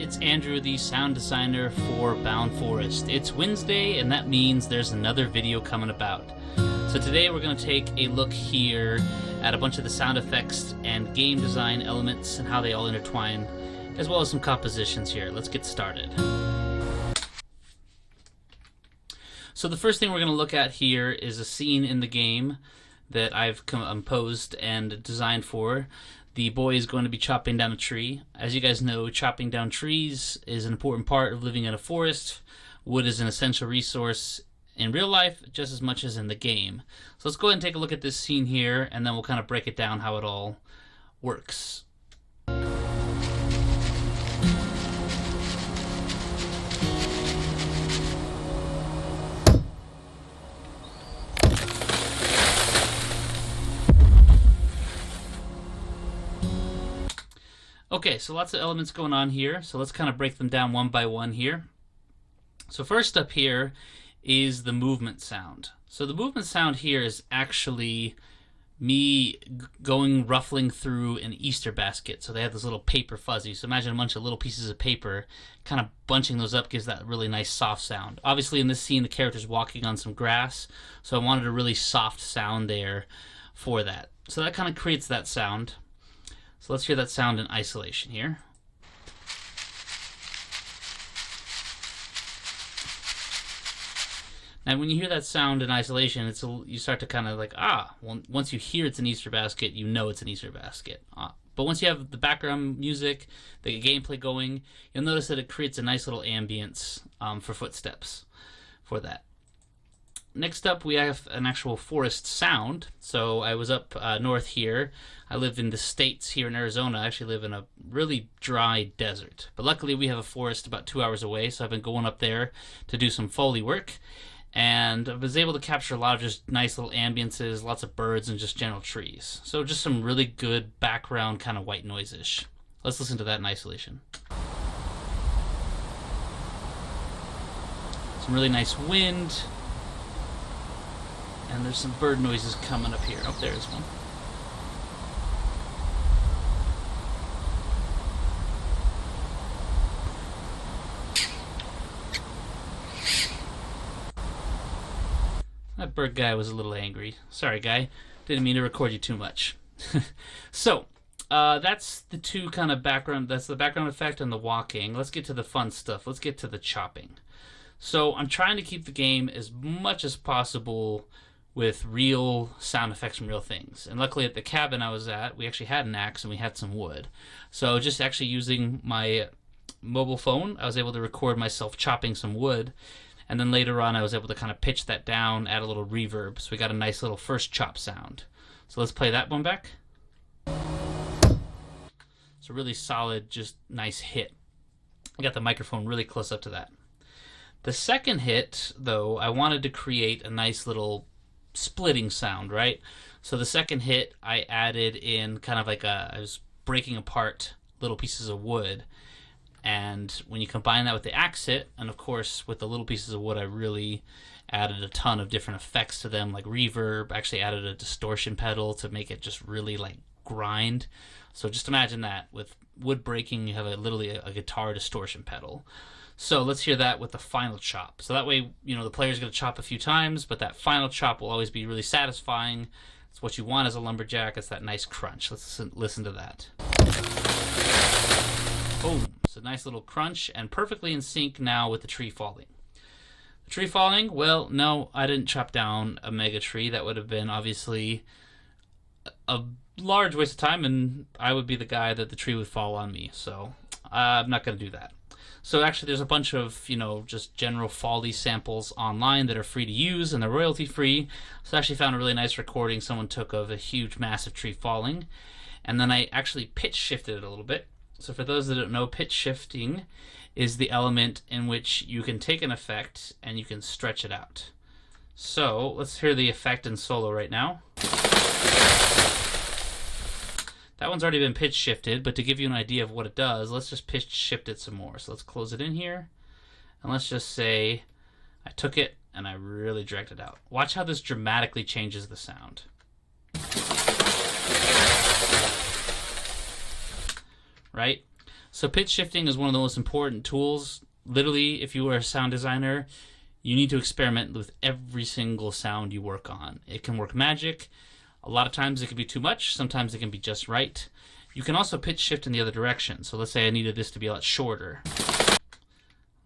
it's Andrew, the sound designer for Bound Forest. It's Wednesday, and that means there's another video coming about. So today we're going to take a look here at a bunch of the sound effects and game design elements and how they all intertwine, as well as some compositions here. Let's get started. So the first thing we're going to look at here is a scene in the game that I've composed and designed for. The boy is going to be chopping down a tree. As you guys know, chopping down trees is an important part of living in a forest. Wood is an essential resource in real life just as much as in the game. So let's go ahead and take a look at this scene here, and then we'll kind of break it down how it all works. Okay, so lots of elements going on here, so let's kind of break them down one by one here. So first up here is the movement sound. So the movement sound here is actually me ruffling through an Easter basket. So they have this little paper fuzzy. So imagine a bunch of little pieces of paper, kind of bunching those up gives that really nice soft sound. Obviously in this scene the character's walking on some grass, so I wanted a really soft sound there for that. So that kind of creates that sound. So let's hear that sound in isolation here. Now when you hear that sound in isolation, you start to kind of like, once you hear it's an Easter basket, you know it's an Easter basket. But once you have the background music, the gameplay going, you'll notice that it creates a nice little ambience for footsteps for that. Next up, we have an actual forest sound. So I was up north here. I live in the States here in Arizona. I actually live in a really dry desert. But luckily we have a forest about 2 hours away, so I've been going up there to do some Foley work. And I was able to capture a lot of just nice little ambiances, lots of birds, and just general trees. So just some really good background kind of white noise-ish. Let's listen to that in isolation. Some really nice wind. And there's some bird noises coming up here. Oh, there's one. That bird guy was a little angry. Sorry, guy. Didn't mean to record you too much. So, that's the two kind of background. That's the background effect and the walking. Let's get to the fun stuff. Let's get to the chopping. So, I'm trying to keep the game as much as possible with real sound effects from real things. And luckily at the cabin I was at, we actually had an axe and we had some wood. So just actually using my mobile phone, I was able to record myself chopping some wood. And then later on I was able to kind of pitch that down, add a little reverb. So we got a nice little first chop sound. So let's play that one back. It's a really solid, just nice hit. I got the microphone really close up to that. The second hit, though, I wanted to create a nice little splitting sound, right? So the second hit I added in kind of like I was breaking apart little pieces of wood, and when you combine that with the axe hit, and of course with the little pieces of wood, I really added a ton of different effects to them, like reverb. Actually added a distortion pedal to make it just really like grind. So just imagine that with wood breaking, you have literally a guitar distortion pedal. So let's hear that with the final chop. So that way, you know, the player's going to chop a few times, but that final chop will always be really satisfying. It's what you want as a lumberjack. It's that nice crunch. Let's listen to that. Boom. It's a nice little crunch and perfectly in sync now with the tree falling. The tree falling, well, no, I didn't chop down a mega tree. That would have been obviously a large waste of time, and I would be the guy that the tree would fall on me. So I'm not going to do that. So actually there's a bunch of, you know, just general Foley samples online that are free to use and they're royalty free. So I actually found a really nice recording someone took of a huge massive tree falling. And then I actually pitch shifted it a little bit. So for those that don't know, pitch shifting is the element in which you can take an effect and you can stretch it out. So let's hear the effect in solo right now. That one's already been pitch shifted, but to give you an idea of what it does, let's just pitch shift it some more. So let's close it in here, and let's just say I took it and I really dragged it out. Watch how this dramatically changes the sound. Right? So pitch shifting is one of the most important tools. Literally, if you are a sound designer, you need to experiment with every single sound you work on. It can work magic. A lot of times it can be too much. Sometimes it can be just right. You can also pitch shift in the other direction. So let's say I needed this to be a lot shorter.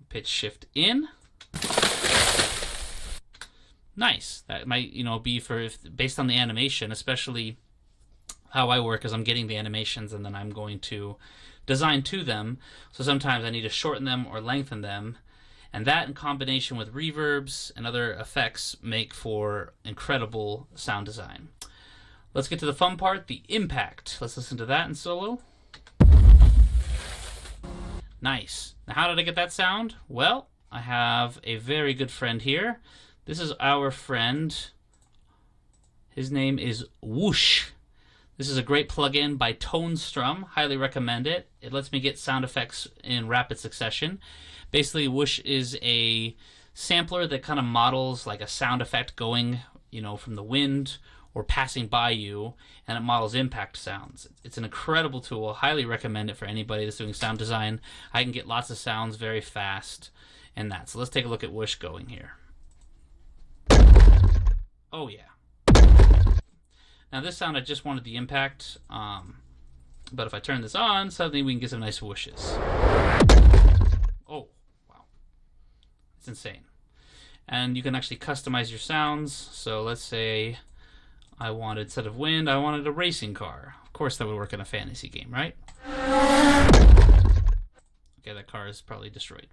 Pitch shift in. Nice. That might, be based on the animation, especially how I work is I'm getting the animations and then I'm going to design to them. So sometimes I need to shorten them or lengthen them. And that in combination with reverbs and other effects make for incredible sound design. Let's get to the fun part, the impact. Let's listen to that in solo. Nice. Now how did I get that sound? Well, I have a very good friend here. This is our friend. His name is Whoosh. This is a great plugin by ToneStrum. Highly recommend it. It lets me get sound effects in rapid succession. Basically, Whoosh is a sampler that kind of models like a sound effect going, from the wind or passing by you, and it models impact sounds. It's an incredible tool. Highly recommend it for anybody that's doing sound design. I can get lots of sounds very fast and that. So let's take a look at Whoosh going here. Oh yeah. Now this sound, I just wanted the impact, but if I turn this on, suddenly we can get some nice whooshes. Oh, wow. It's insane. And you can actually customize your sounds. So let's say I wanted, instead of wind, I wanted a racing car. Of course that would work in a fantasy game, right? Okay, that car is probably destroyed.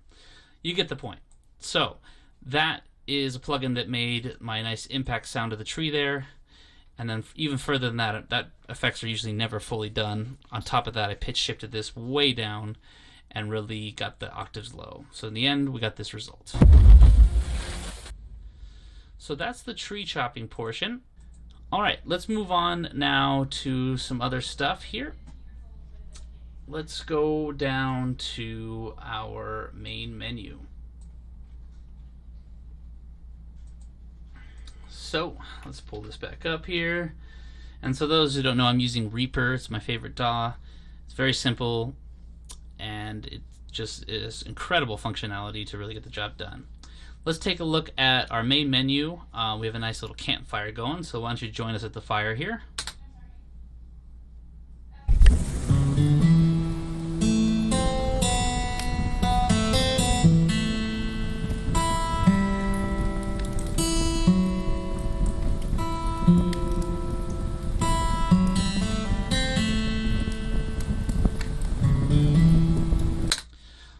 You get the point. So that is a plugin that made my nice impact sound of the tree there. And then even further than that, that effects are usually never fully done. On top of that, I pitch shifted this way down and really got the octaves low. So in the end, we got this result. So that's the tree chopping portion. All right, let's move on now to some other stuff here. Let's go down to our main menu. So let's pull this back up here. And so those who don't know, I'm using Reaper. It's my favorite DAW. It's very simple, and it just is incredible functionality to really get the job done. Let's take a look at our main menu. We have a nice little campfire going, so why don't you join us at the fire here.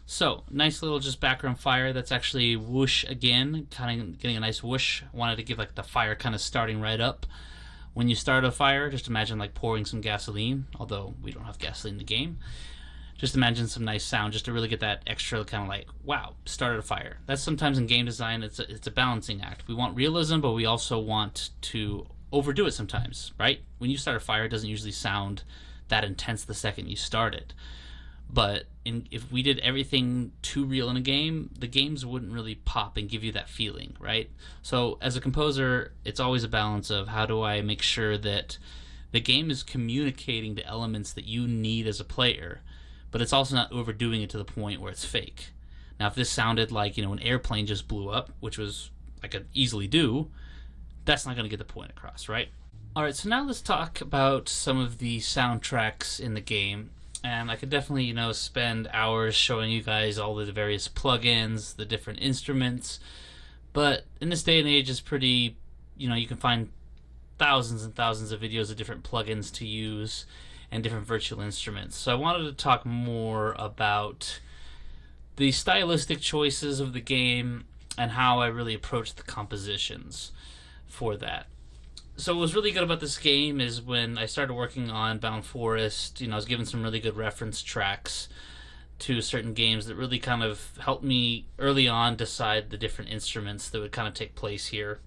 So, nice little just background fire. That's actually whoosh again, kind of getting a nice whoosh. I wanted to give like the fire kind of starting right up. When you start a fire, just imagine like pouring some gasoline, although we don't have gasoline in the game. Just imagine some nice sound just to really get that extra kind of like, wow, started a fire. That's sometimes in game design, it's a balancing act. We want realism, but we also want to overdo it sometimes, right? When you start a fire, it doesn't usually sound that intense the second you start it. But if we did everything too real in a game, the games wouldn't really pop and give you that feeling, right? So as a composer, it's always a balance of how do I make sure that the game is communicating the elements that you need as a player, but it's also not overdoing it to the point where it's fake. Now, if this sounded like, an airplane just blew up, which was I could easily do, that's not going to get the point across, right? All right, so now let's talk about some of the soundtracks in the game. And I could definitely, spend hours showing you guys all the various plugins, the different instruments. But in this day and age, it's pretty, you can find thousands and thousands of videos of different plugins to use and different virtual instruments. So I wanted to talk more about the stylistic choices of the game and how I really approach the compositions for that. So what was really good about this game is when I started working on Bound Forest, I was given some really good reference tracks to certain games that really kind of helped me early on decide the different instruments that would kind of take place here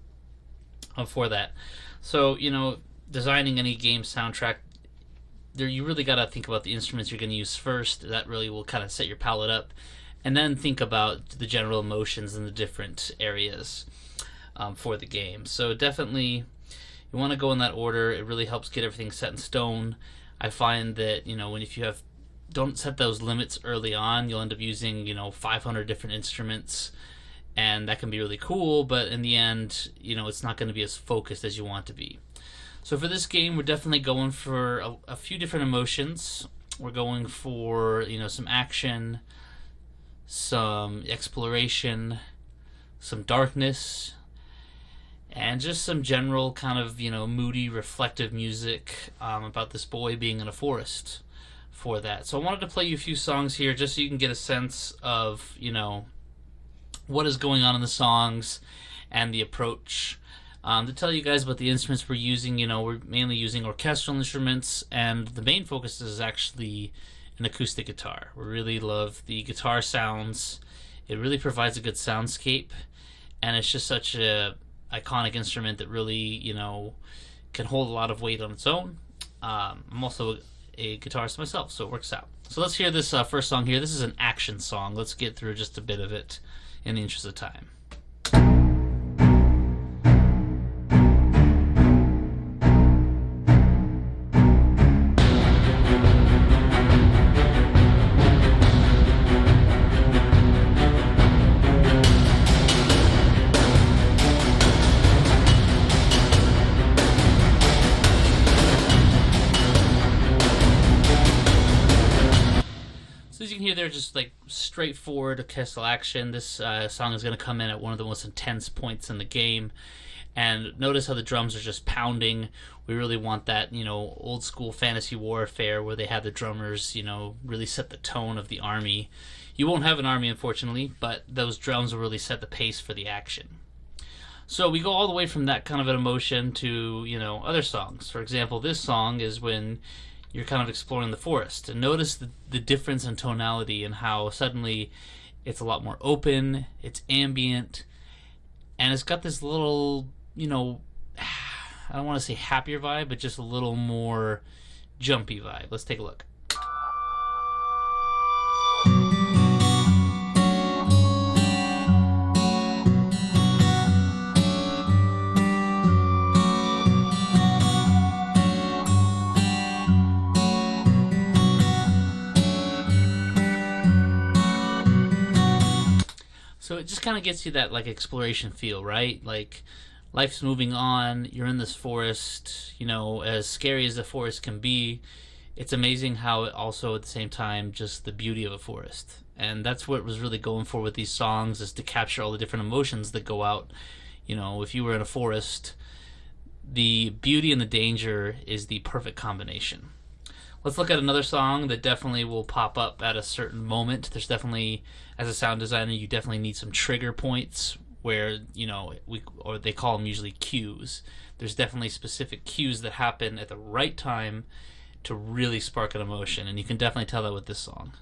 for that. So, designing any game soundtrack, you really got to think about the instruments you're going to use first. That really will kind of set your palette up. And then think about the general emotions in the different areas for the game. So definitely, you want to go in that order. It really helps get everything set in stone. I find that, if you have don't set those limits early on. You'll end up using 500 different instruments, and that can be really cool, but in the end, it's not going to be as focused as you want to be. So for this game, we're definitely going for a few different emotions. We're going for some action, some exploration, some darkness, and just some general kind of moody, reflective music about this boy being in a forest for that. So I wanted to play you a few songs here just so you can get a sense of what is going on in the songs and the approach. To tell you guys about the instruments we're using, we're mainly using orchestral instruments, and the main focus is actually an acoustic guitar. We really love the guitar sounds. It really provides a good soundscape, and it's just such a iconic instrument that really, can hold a lot of weight on its own. I'm also a guitarist myself, so it works out. So let's hear this first song here. This is an action song. Let's get through just a bit of it in the interest of time. So as you can hear, they're just like straightforward orchestral action. This song is going to come in at one of the most intense points in the game. And notice how the drums are just pounding. We really want that, old school fantasy warfare where they have the drummers, really set the tone of the army. You won't have an army, unfortunately, but those drums will really set the pace for the action. So we go all the way from that kind of an emotion to, other songs. For example, this song is when you're kind of exploring the forest. And notice the difference in tonality and how suddenly it's a lot more open, it's ambient, and it's got this little, I don't want to say happier vibe, but just a little more jumpy vibe. Let's take a look. So it just kind of gets you that like exploration feel, right? Like life's moving on, you're in this forest, as scary as the forest can be, it's amazing how it also at the same time just the beauty of a forest. And that's what it was really going for with these songs, is to capture all the different emotions that go out. If you were in a forest, the beauty and the danger is the perfect combination. Let's look at another song that definitely will pop up at a certain moment. There's definitely, as a sound designer, you definitely need some trigger points where, or they call them usually cues. There's definitely specific cues that happen at the right time to really spark an emotion, and you can definitely tell that with this song.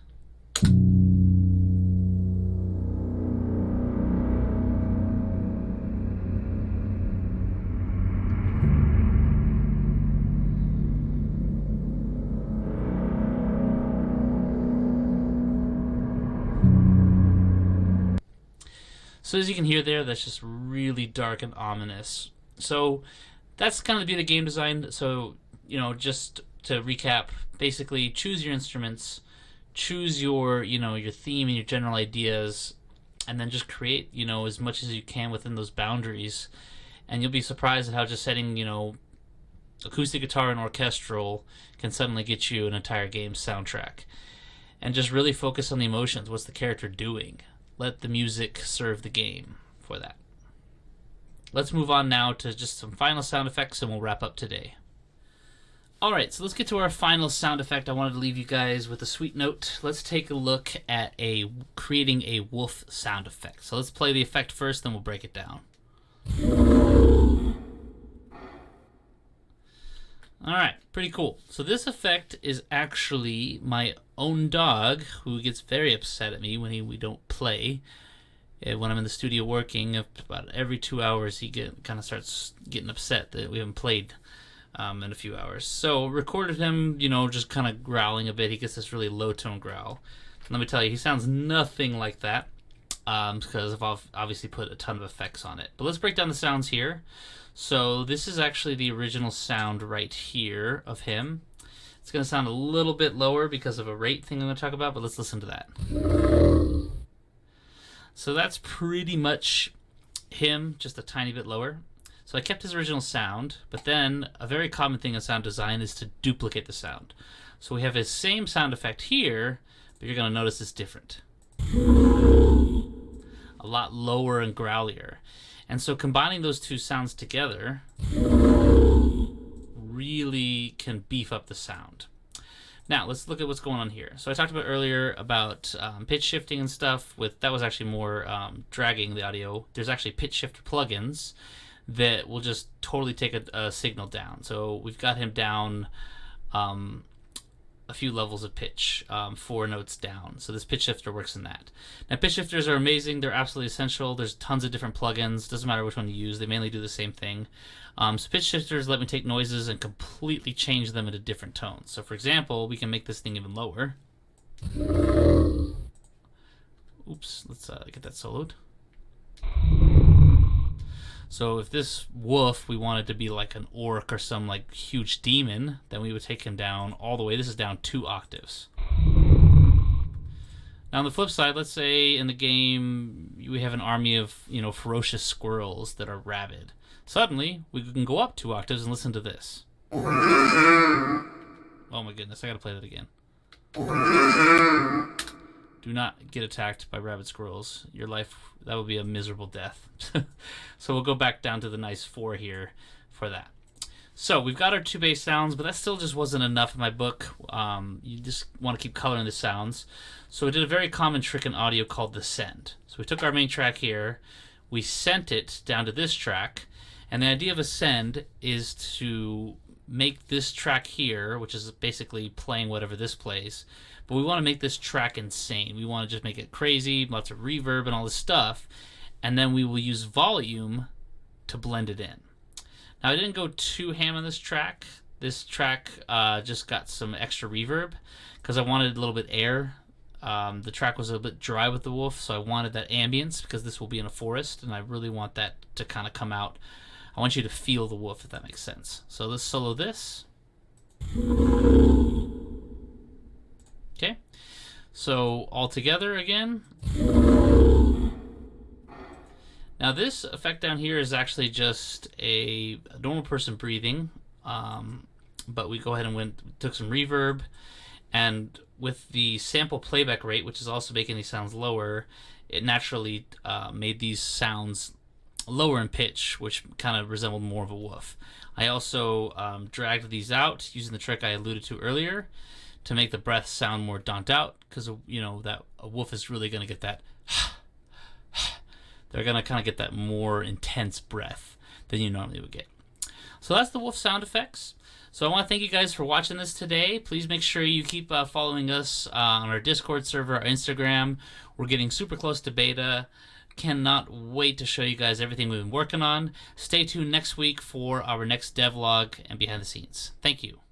So as you can hear there, that's just really dark and ominous. So that's kind of the beauty of game design. So, just to recap, basically choose your instruments, choose your, your theme and your general ideas, and then just create, as much as you can within those boundaries. And you'll be surprised at how just setting, acoustic guitar and orchestral can suddenly get you an entire game's soundtrack. And just really focus on the emotions. What's the character doing? Let the music serve the game for that. Let's move on now to just some final sound effects and we'll wrap up today. Alright, so let's get to our final sound effect. I wanted to leave you guys with a sweet note. Let's take a look at creating a wolf sound effect. So let's play the effect first, then we'll break it down. Alright, pretty cool. So this effect is actually my own dog, who gets very upset at me when we don't play. When I'm in the studio working, about every 2 hours he kind of starts getting upset that we haven't played in a few hours. So recorded him, just kind of growling a bit. He gets this really low tone growl. Let me tell you, he sounds nothing like that because I've obviously put a ton of effects on it. But let's break down the sounds here. So this is actually the original sound right here of him. It's going to sound a little bit lower because of a rate thing I'm going to talk about, but let's listen to that. So that's pretty much him, just a tiny bit lower. So I kept his original sound, but then a very common thing in sound design is to duplicate the sound. So we have his same sound effect here, but you're going to notice it's different. A lot lower and growlier. And so combining those two sounds together really can beef up the sound. Now let's look at what's going on here. So I talked about earlier about pitch shifting and stuff. That was actually more dragging the audio. There's actually pitch shifter plugins that will just totally take a signal down. So we've got him down a few levels of pitch, 4 notes down. So this pitch shifter works in that. Now pitch shifters are amazing. They're absolutely essential. There's tons of different plugins. Doesn't matter which one you use. They mainly do the same thing. So pitch shifters let me take noises and completely change them into different tones. So for example, we can make this thing even lower. Oops, let's get that soloed. So if this wolf, we wanted to be like an orc or some like huge demon, then we would take him down all the way. This is down 2 octaves. Now on the flip side, let's say in the game we have an army of, ferocious squirrels that are rabid. Suddenly, we can go up 2 octaves and listen to this. Oh my goodness, I gotta play that again. Do not get attacked by rabid squirrels. Your life, that would be a miserable death. So we'll go back down to the nice 4 here for that. So we've got our 2 bass sounds, but that still just wasn't enough in my book. You just want to keep coloring the sounds. So we did a very common trick in audio called the send. So we took our main track here, we sent it down to this track, and the idea of a send is to make this track here, which is basically playing whatever this plays, but we want to make this track insane. We want to just make it crazy, lots of reverb and all this stuff, and then we will use volume to blend it in. Now I didn't go too ham on this track. This track just got some extra reverb because I wanted a little bit air. The track was a bit dry with the wolf, so I wanted that ambience because this will be in a forest, and I really want that to kind of come out. I want you to feel the wolf, if that makes sense. So let's solo this. Okay. So all together again. Now this effect down here is actually just a normal person breathing, but we go ahead and took some reverb, and with the sample playback rate, which is also making these sounds lower, it naturally made these sounds lower in pitch, which kind of resembled more of a woof. I also dragged these out using the trick I alluded to earlier to make the breath sound more daunt out, because that a woof is really going to get that they're going to kind of get that more intense breath than you normally would get. So that's the wolf sound effects. So I want to thank you guys for watching this today. Please make sure you keep following us on our Discord server, our Instagram. We're getting super close to beta. Cannot wait to show you guys everything we've been working on. Stay tuned next week for our next devlog and behind the scenes. Thank you.